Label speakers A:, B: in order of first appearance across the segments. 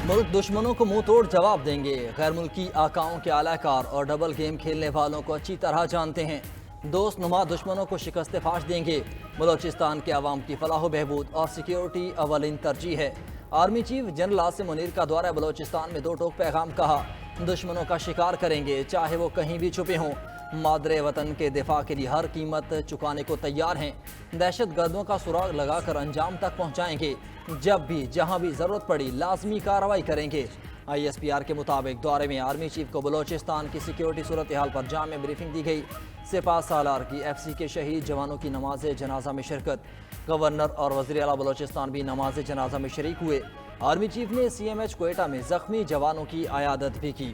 A: ملک دشمنوں کو منہ توڑ جواب دیں گے۔ غیر ملکی آقاؤں کے اعلی کار اور ڈبل گیم کھیلنے والوں کو اچھی طرح جانتے ہیں۔ دوست نما دشمنوں کو شکست فاش دیں گے۔ بلوچستان کے عوام کی فلاح و بہبود اور سیکیورٹی اولین ترجیح ہے۔ Army chief general Asim Munir کا دورہ بلوچستان میں 2 ٹوک پیغام کہا۔ دشمنوں کا شکار کریں گے چاہے وہ کہیں بھی چھپے ہوں۔ مادر وطن کے دفاع کے لیے ہر قیمت چکانے کو تیار ہیں۔ دہشت گردوں کا سراغ لگا کر انجام تک پہنچائیں گے۔ جب بھی جہاں بھی ضرورت پڑی لازمی کارروائی کریں گے۔ ISPR کے مطابق دورے میں آرمی چیف کو بلوچستان کی سیکیورٹی صورتحال پر جامع بریفنگ دی گئی۔ سپاہ سالار کی FC کے شہید جوانوں کی نماز جنازہ میں شرکت۔ گورنر اور وزیر اعلیٰ بلوچستان بھی نماز جنازہ میں شریک ہوئے۔ آرمی چیف نے CMH کوئٹہ میں زخمی جوانوں کی عیادت بھی کی۔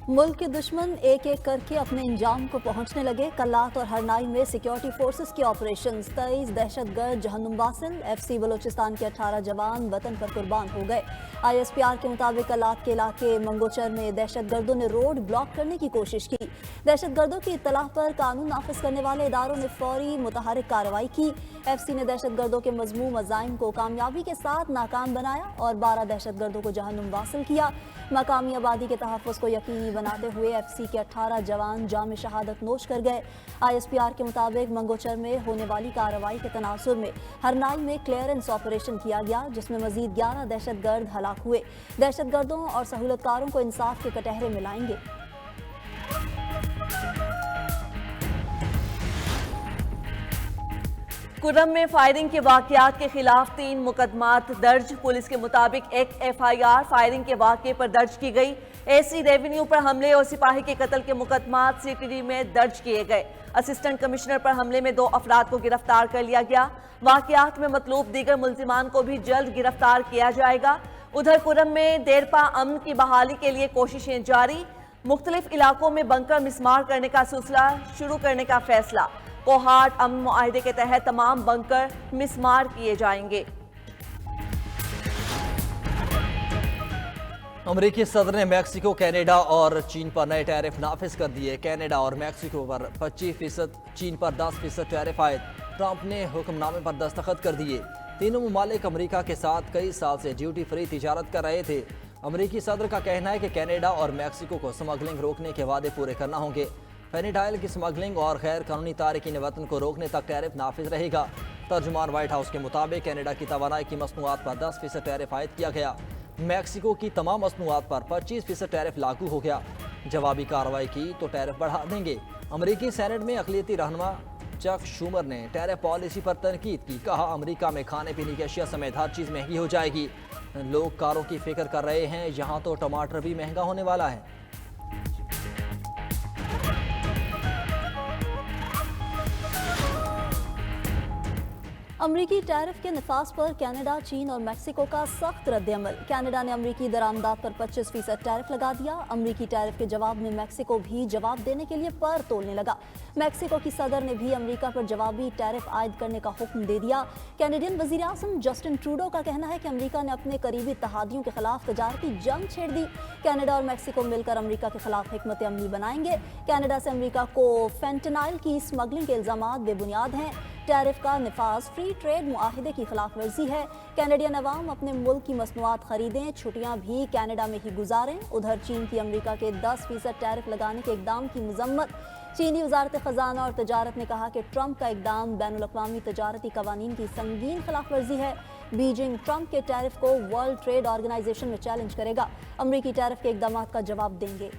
B: ملک کے دشمن ایک ایک کر کے اپنے انجام کو پہنچنے لگے۔ کلات اور ہرنائی میں سیکیورٹی فورسز کی آپریشنز، 23 دہشت گرد جہنم واصل، FC بلوچستان کے 18 جوان وطن پر قربان ہو گئے۔ ISPR کے مطابق کلات کے علاقے منگوچر میں دہشت گردوں نے روڈ بلاک کرنے کی کوشش کی۔ دہشت گردوں کی اطلاع پر قانون نافذ کرنے والے اداروں نے فوری متحرک کارروائی کی۔ FC نے دہشت گردوں کے مذموم عزائم کو کامیابی کے ساتھ ناکام بنایا اور 12 دہشت گردوں کو جہنم واصل کیا۔ مقامی آبادی کے تحفظ کو یقینی بناتے ہوئے FC کے 18 جوان جام شہادت نوش کر گئے۔ ISPR کے مطابق منگوچر میں ہونے والی کارروائی کے تناظر میں ہرنائی میں کلیئرنس آپریشن کیا گیا، جس میں مزید 11 دہشت گرد ہلاک ہوئے۔ دہشت گردوں اور سہولت کاروں کو انصاف کے کٹہرے ملائیں گے۔
C: کرم میں فائرنگ کے واقعات کے خلاف 3 مقدمات درج۔ پولیس کے مطابق ایک FIR فائرنگ کے واقعے پر درج کی گئی۔ AC ریونیو پر حملے اور سپاہی کے قتل کے مقدمات CTD میں درج کیے گئے۔ اسسٹنٹ کمشنر پر حملے میں 2 افراد کو گرفتار کر لیا گیا۔ واقعات میں مطلوب دیگر ملزمان کو بھی جلد گرفتار کیا جائے گا۔ ادھر کرم میں دیرپا امن کی بحالی کے لیے کوششیں جاری۔ مختلف علاقوں میں بنکر مسمار کرنے کا سلسلہ شروع کرنے کا فیصلہ۔ کوہاٹ امن معاہدے کے تحت تمام بنکر مسمار کیے جائیں گے۔
A: امریکی صدر نے میکسیکو، کینیڈا اور چین پر نئے ٹیرف نافذ کر دیے۔ کینیڈا اور میکسیکو پر 25%، چین پر 10% ٹیرف عائد۔ ٹرمپ نے حکم نامے پر دستخط کر دیے۔ تینوں ممالک امریکہ کے ساتھ کئی سال سے ڈیوٹی فری تجارت کر رہے تھے۔ امریکی صدر کا کہنا ہے کہ کینیڈا اور میکسیکو کو سمگلنگ روکنے کے وعدے پورے کرنا ہوں گے۔ فینیٹائل کی سمگلنگ اور غیر قانونی تارکین وطن کو روکنے تک ٹیرف نافذ رہے گا۔ ترجمان وائٹ ہاؤس کے مطابق کینیڈا کی توانائی کی مصنوعات پر 10% ٹیرف عائد کیا گیا۔ میکسیکو کی تمام مصنوعات پر 25% ٹیرف لاگو ہو گیا۔ جوابی کارروائی کی تو ٹیرف بڑھا دیں گے۔ امریکی سینٹ میں اقلیتی رہنما چک شومر نے ٹیرف پالیسی پر تنقید کی۔ کہا امریکہ میں کھانے پینے کی اشیاء سمیت ہر چیز مہنگی ہو جائے گی۔ لوگ کاروں کی فکر کر رہے ہیں، یہاں تو ٹماٹر بھی مہنگا ہونے والا ہے۔
B: امریکی ٹیرف کے نفاذ پر کینیڈا، چین اور میکسیکو کا سخت رد عمل۔ کینیڈا نے امریکی درآمدات پر 25% ٹیرف لگا دیا۔ امریکی ٹیرف کے جواب میں میکسیکو بھی جواب دینے کے لیے پر تولنے لگا۔ میکسیکو کی صدر نے بھی امریکہ پر جوابی ٹیرف عائد کرنے کا حکم دے دیا۔ کینیڈین وزیر اعظم جسٹن ٹروڈو کا کہنا ہے کہ امریکہ نے اپنے قریبی اتحادیوں کے خلاف تجارتی جنگ چھیڑ دی۔ کینیڈا اور میکسیکو مل کر امریکہ کے خلاف حکمت عملی بنائیں گے۔ کینیڈا سے امریکہ کو فینٹنائل کی اسمگلنگ کے الزامات بے بنیاد ہیں۔ ٹیرف کا نفاذ فری ٹریڈ معاہدے کی خلاف ورزی ہے۔ کینیڈین عوام اپنے ملک کی مصنوعات خریدیں، چھٹیاں بھی کینیڈا میں ہی گزاریں۔ ادھر چین کی امریکہ کے 10% ٹیرف لگانے کے اقدام کی مذمت۔ چینی وزارت خزانہ اور تجارت نے کہا کہ ٹرمپ کا اقدام بین الاقوامی تجارتی قوانین کی سنگین خلاف ورزی ہے۔ بیجنگ ٹرمپ کے ٹیرف کو ورلڈ ٹریڈ آرگنائزیشن میں چیلنج کرے گا۔ امریکی ٹیرف کے اقدامات کا جواب دیں گے۔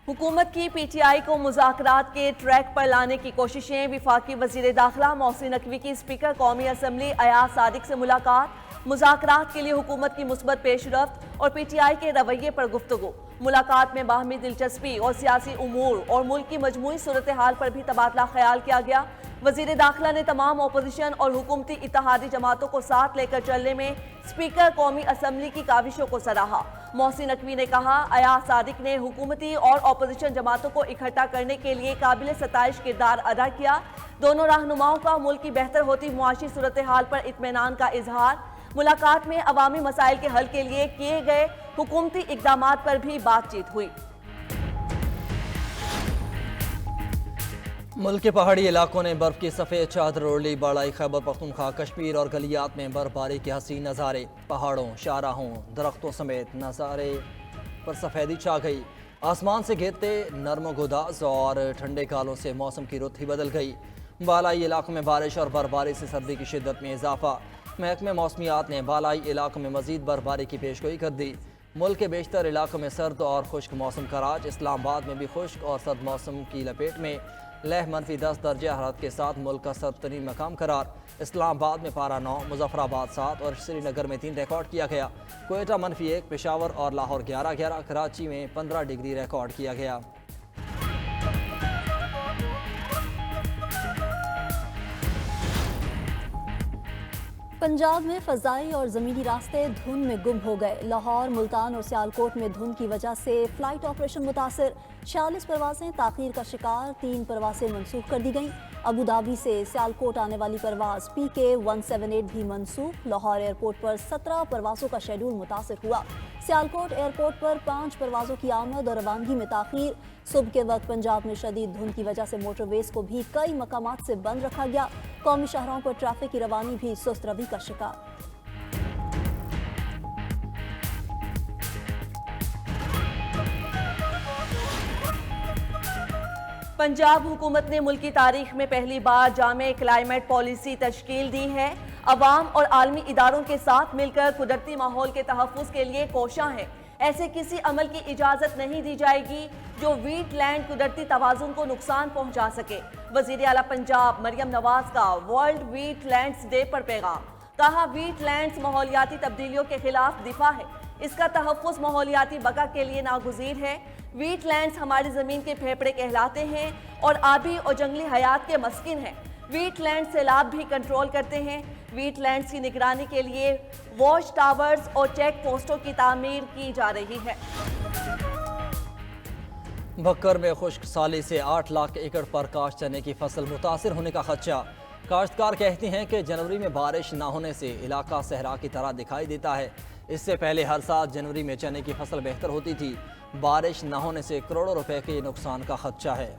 C: حکومت کی PTI کو مذاکرات کے ٹریک پر لانے کی کوششیں۔ وفاقی وزیر داخلہ محسن نقوی کی اسپیکر قومی اسمبلی ایاز صادق سے ملاقات۔ مذاکرات کے لیے حکومت کی مثبت پیش رفت اور PTI کے رویے پر گفتگو۔ ملاقات میں باہمی دلچسپی اور سیاسی امور اور ملک کی مجموعی صورتحال پر بھی تبادلہ خیال کیا گیا۔ وزیر داخلہ نے تمام اپوزیشن اور حکومتی اتحادی جماعتوں کو ساتھ لے کر چلنے میں اسپیکر قومی اسمبلی کی کاوشوں کو سراہا۔ محسن نقوی نے کہا ایاز صادق نے حکومتی اور اپوزیشن جماعتوں کو اکٹھا کرنے کے لیے قابل ستائش کردار ادا کیا۔ دونوں رہنماؤں کا ملک کی بہتر ہوتی معاشی صورتحال پر اطمینان کا اظہار۔ ملاقات میں عوامی مسائل کے حل کے لیے کیے گئے حکومتی اقدامات پر بھی بات چیت ہوئی۔
A: ملک کے پہاڑی علاقوں نے برف کی سفید چادر اوڑھ لی۔ بالائی خیبر پختونخوا، کشمیر اور گلیات میں برف باری کے حسین نظارے۔ پہاڑوں، شاہراہوں، درختوں سمیت نظارے پر سفیدی چھا گئی۔ آسمان سے گرتے نرم و گداز اور ٹھنڈے گالوں سے موسم کی رت ہی بدل گئی۔ بالائی علاقوں میں بارش اور برفباری سے سردی کی شدت میں اضافہ۔ محکمہ موسمیات نے بالائی علاقوں میں مزید برفباری کی پیشگوئی کر دی۔ ملک کے بیشتر علاقوں میں سرد اور خشک موسم کا راج۔ اسلام آباد میں بھی خشک اور سرد موسم کی لپیٹ میں لہ -10 درجہ حرارت کے ساتھ ملک کا سرد ترین مقام قرار۔ اسلام آباد میں پارہ 9، مظفر آباد 7 اور سری نگر میں 3 ریکارڈ کیا گیا۔ کوئٹہ -1، پشاور اور لاہور 11، کراچی میں 15 ڈگری ریکارڈ کیا گیا۔
B: پنجاب میں فضائی اور زمینی راستے دھند میں گم ہو گئے۔ لاہور، ملتان اور سیالکوٹ میں دھند کی وجہ سے فلائٹ آپریشن متاثر۔ 46 پروازیں تاخیر کا شکار، 3 پروازیں منسوخ کر دی گئیں۔ ابودھابی سے سیالکوٹ آنے والی پرواز PK 178 بھی منسوخ۔ لاہور ایئرپورٹ پر 17 پروازوں کا شیڈول متاثر ہوا۔ سیالکوٹ ایئرپورٹ پر 5 پروازوں کی آمد اور روانگی میں تاخیر۔ صبح کے وقت پنجاب میں شدید دھند کی وجہ سے موٹر ویز کو بھی کئی مقامات سے بند رکھا گیا۔ قومی شاہراہوں پر ٹریفک کی روانی بھی سست روی کا شکار۔
C: پنجاب حکومت نے ملک کی تاریخ میں پہلی بار جامع کلائمیٹ پالیسی تشکیل دی ہے۔ عوام اور عالمی اداروں کے ساتھ مل کر قدرتی ماحول کے تحفظ کے لیے کوشاں ہے۔ ایسے کسی عمل کی اجازت نہیں دی جائے گی جو ویٹ لینڈ قدرتی توازن کو نقصان پہنچا سکے۔ وزیر اعلیٰ پنجاب مریم نواز کا ورلڈ ویٹ لینڈز ڈے پر پیغام۔ کہا ویٹ لینڈز ماحولیاتی تبدیلیوں کے خلاف دفاع ہے۔ اس کا تحفظ ماحولیاتی بقا کے لیے ناگزیر ہے۔ ویٹ لینڈز ہماری زمین کے پھیپھڑے کہلاتے ہیں اور آبی اور جنگلی حیات کے مسکن ہیں۔ ویٹ لینڈ سیلاب بھی کنٹرول کرتے ہیں۔ ویٹ لینڈز کی نگرانی کے لیے واچ ٹاورز اور چیک پوسٹوں کی تعمیر کی جا رہی ہے۔
A: بھکر میں خشک سالی سے 8 لاکھ ایکڑ پر کاشت چنے کی فصل متاثر ہونے کا خدشہ۔ کاشتکار کہتے ہیں کہ جنوری میں بارش نہ ہونے سے علاقہ صحرا کی طرح دکھائی دیتا ہے۔ اس سے پہلے ہر سال جنوری میں چنے کی فصل بہتر ہوتی تھی۔ بارش نہ ہونے سے کروڑوں روپے کے نقصان کا خدشہ ہے۔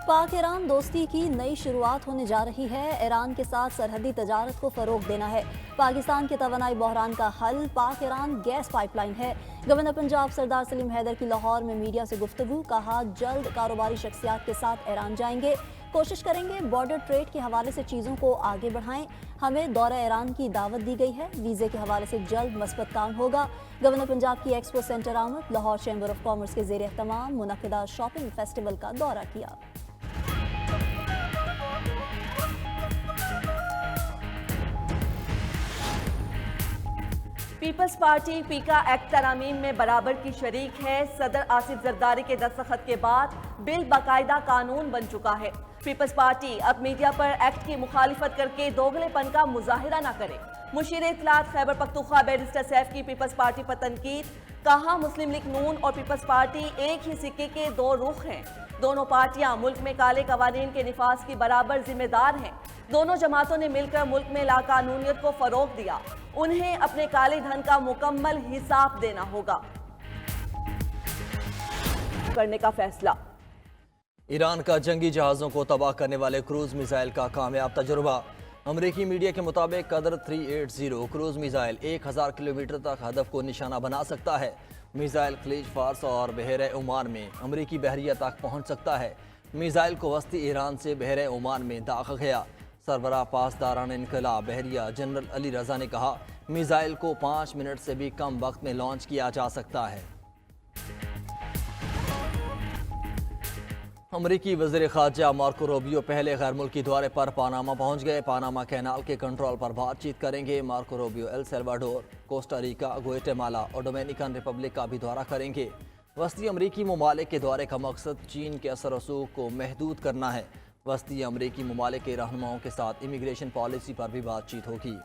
B: پاک ایران دوستی کی نئی شروعات ہونے جا رہی ہے۔ ایران کے ساتھ سرحدی تجارت کو فروغ دینا ہے۔ پاکستان کے توانائی بحران کا حل پاک ایران گیس پائپ لائن ہے۔ گورنر پنجاب سردار سلیم حیدر کی لاہور میں میڈیا سے گفتگو۔ کہا جلد کاروباری شخصیات کے ساتھ ایران جائیں گے۔ کوشش کریں گے بارڈر ٹریڈ کے حوالے سے چیزوں کو آگے بڑھائیں۔ ہمیں دورہ ایران کی دعوت دی گئی ہے۔ ویزے کے حوالے سے جلد مثبت کام ہوگا۔ گورنر پنجاب کی ایکسپو سینٹر آمد۔ لاہور چیمبر آف کامرس کے زیر اہتمام منعقدہ شاپنگ فیسٹیول کا دورہ کیا۔
C: پیپلز پارٹی پیکا ایکٹ ترامیم میں برابر کی شریک ہے۔ صدر آصف زرداری کے دستخط کے بعد بل باقاعدہ قانون بن چکا ہے۔ پیپلز پارٹی اب میڈیا پر ایکٹ کی مخالفت کر کے دوگلے پن کا مظاہرہ نہ کرے۔ مشیر اطلاعات خیبر پختونخوا بیرسٹر سیف کی پیپلز پارٹی پر تنقید۔ کہا مسلم لیگ نون اور پیپلز پارٹی ایک ہی سکے کے دو رخ ہیں۔ دونوں پارٹیاں ملک میں کالے قوانین کے نفاذ کی برابر ذمہ دار ہیں۔ دونوں جماعتوں نے مل کر ملک میں لاقانونیت کو فروغ دیا۔ انہیں اپنے کالے دھن کا مکمل حساب دینا ہوگا۔ کرنے کا فیصلہ۔
A: ایران کا جنگی جہازوں کو تباہ کرنے والے کروز میزائل کا کامیاب تجربہ۔ امریکی میڈیا کے مطابق قدر 380 کروز میزائل 1000 کلومیٹر تک ہدف کو نشانہ بنا سکتا ہے۔ میزائل خلیج فارس اور بحیرہ عمان میں امریکی بحریہ تک پہنچ سکتا ہے۔ میزائل کو وسطی ایران سے بحیرہ عمان میں داغا گیا۔ سربراہ پاسداران انقلاب بحریہ جنرل علی رضا نے کہا میزائل کو 5 منٹ سے بھی کم وقت میں لانچ کیا جا سکتا ہے۔ امریکی وزیر خارجہ مارکو روبیو پہلے غیر ملکی دورے پر پاناما پہنچ گئے۔ پاناما کینال کے کنٹرول پر بات چیت کریں گے۔ Marco Rubio El Salvador, Costa Rica, Guatemala اور ڈومینیکن ریپبلک کا بھی دورہ کریں گے۔ وسطی امریکی ممالک کے دورے کا مقصد چین کے اثر و رسوخ کو محدود کرنا ہے۔ وسطی امریکی ممالک کے رہنماؤں کے ساتھ امیگریشن پالیسی پر بھی بات چیت ہوگی۔